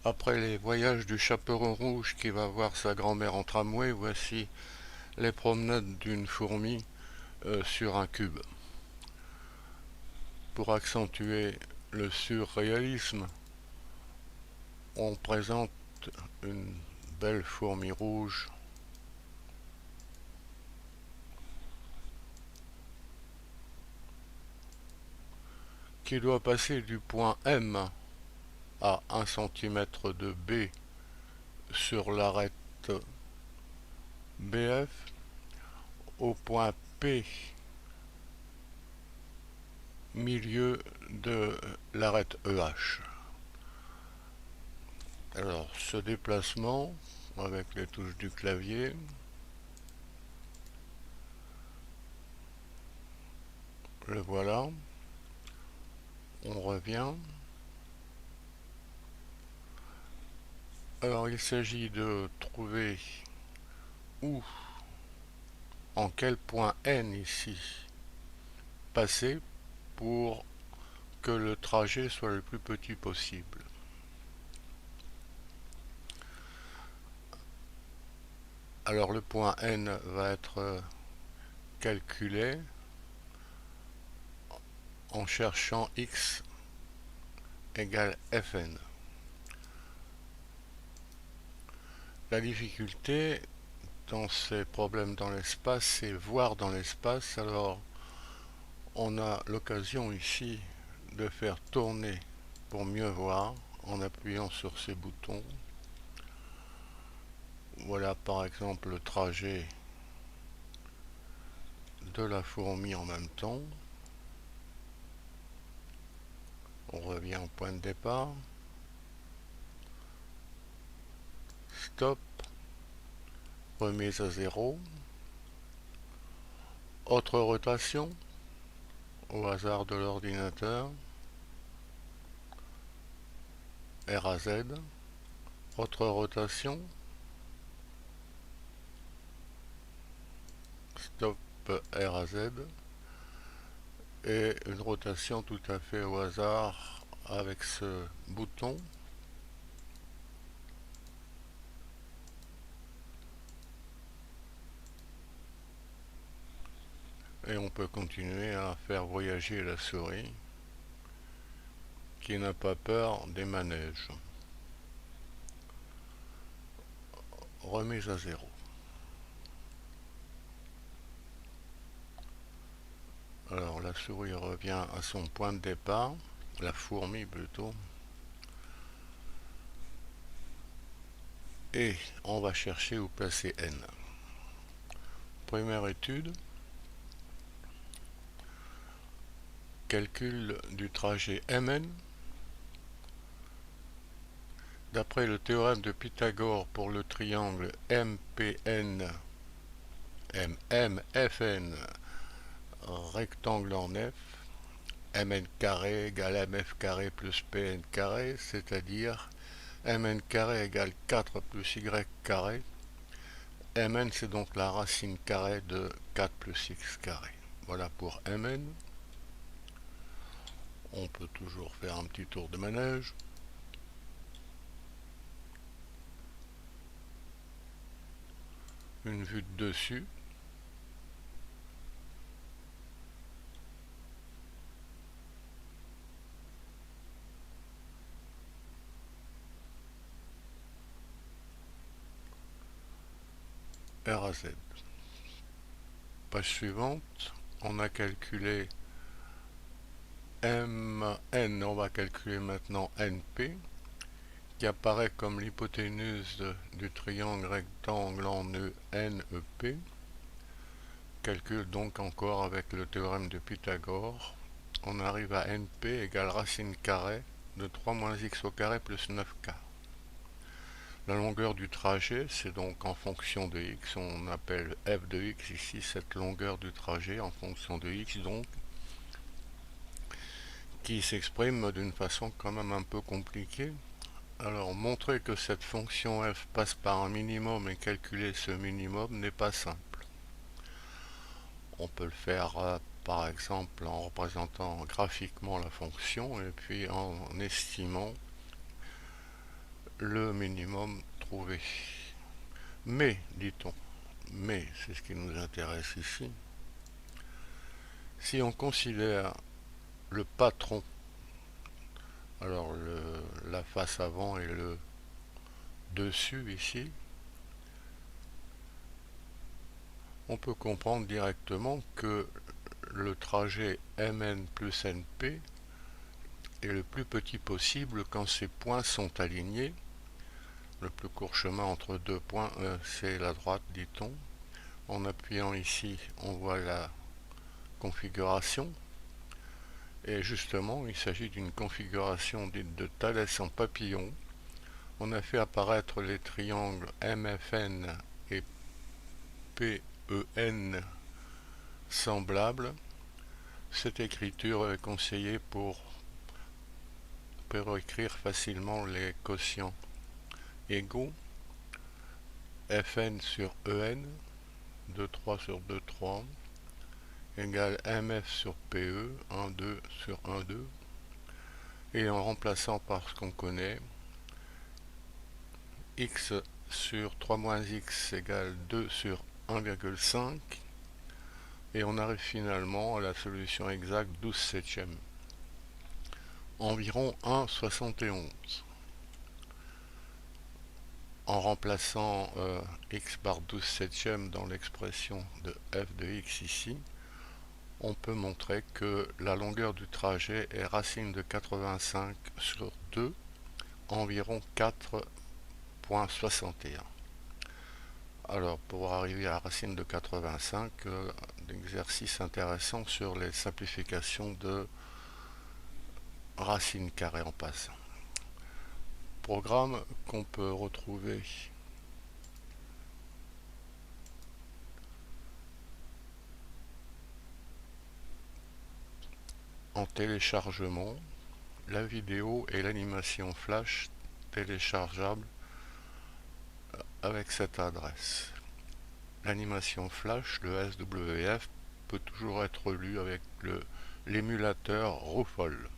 Après les voyages du chaperon rouge qui va voir sa grand-mère en tramway, voici les promenades d'une fourmi sur un cube. Pour accentuer le surréalisme, on présente une belle fourmi rouge qui doit passer du point M à 1 cm de B sur l'arête BF au point P milieu de l'arête EH. Alors ce déplacement avec les touches du clavier, le voilà, on revient. Alors il s'agit de trouver où, en quel point N ici, passer pour que le trajet soit le plus petit possible. Alors le point N va être calculé en cherchant x égale fn. La difficulté dans ces problèmes dans l'espace, c'est voir dans l'espace. Alors on a l'occasion ici de faire tourner pour mieux voir en appuyant sur ces boutons. Voilà par exemple le trajet de la fourmi en même temps. On revient au point de départ. Stop. Remise à zéro. Autre rotation au hasard de l'ordinateur. R à Z. Autre rotation. Stop R à Z. Et une rotation tout à fait au hasard avec ce bouton. Et on peut continuer à faire voyager la souris qui n'a pas peur des manèges. Remise à zéro. Alors la souris revient à son point de départ, la fourmi plutôt. Et on va chercher où placer N. Première étude. Calcul du trajet Mn. D'après le théorème de Pythagore pour le triangle MPN, MMFN, rectangle en F, Mn carré égale Mf carré plus Pn carré, c'est-à-dire Mn carré égale 4 plus Y carré. Mn c'est donc la racine carrée de 4 plus X carré. Voilà pour Mn. On peut toujours faire un petit tour de manège. Une vue de dessus. R à Z. Page suivante, on a calculé Mn, on va calculer maintenant Np, qui apparaît comme l'hypoténuse du triangle rectangle en E NEP. Calcule donc encore avec le théorème de Pythagore. On arrive à Np égale racine carrée de 3 moins x au carré plus 9k. La longueur du trajet, c'est donc en fonction de x, on appelle f de x ici cette longueur du trajet en fonction de x donc, qui s'exprime d'une façon quand même un peu compliquée. Alors montrer que cette fonction f passe par un minimum et calculer ce minimum n'est pas simple. On peut le faire par exemple en représentant graphiquement la fonction et puis en estimant le minimum trouvé. Mais, dit-on, mais c'est ce qui nous intéresse ici, si on considère le patron, alors la face avant et le dessus ici, on peut comprendre directement que le trajet Mn plus Np est le plus petit possible quand ces points sont alignés. Le plus court chemin entre deux points, c'est la droite, dit-on. En appuyant ici, on voit la configuration. Et justement, il s'agit d'une configuration dite de Thalès en papillon. On a fait apparaître les triangles MFN et PEN semblables. Cette écriture est conseillée pour écrire facilement les quotients égaux Fn sur En, 2,3 sur 2,3, égale MF sur PE, 1,2 sur 1,2, et en remplaçant par ce qu'on connaît, x sur 3 moins x égale 2 sur 1,5, et on arrive finalement à la solution exacte 12 septièmes, environ 1,71. En remplaçant x bar 12 septièmes dans l'expression de f de x ici, on peut montrer que la longueur du trajet est racine de 85 sur 2, environ 4,61. Alors, pour arriver à racine de 85, l'exercice intéressant sur les simplifications de racine carrée en passant. Programme qu'on peut retrouver en téléchargement, la vidéo et l'animation flash téléchargeable avec cette adresse. L'animation flash, le SWF, peut toujours être lu avec l'émulateur Rufol.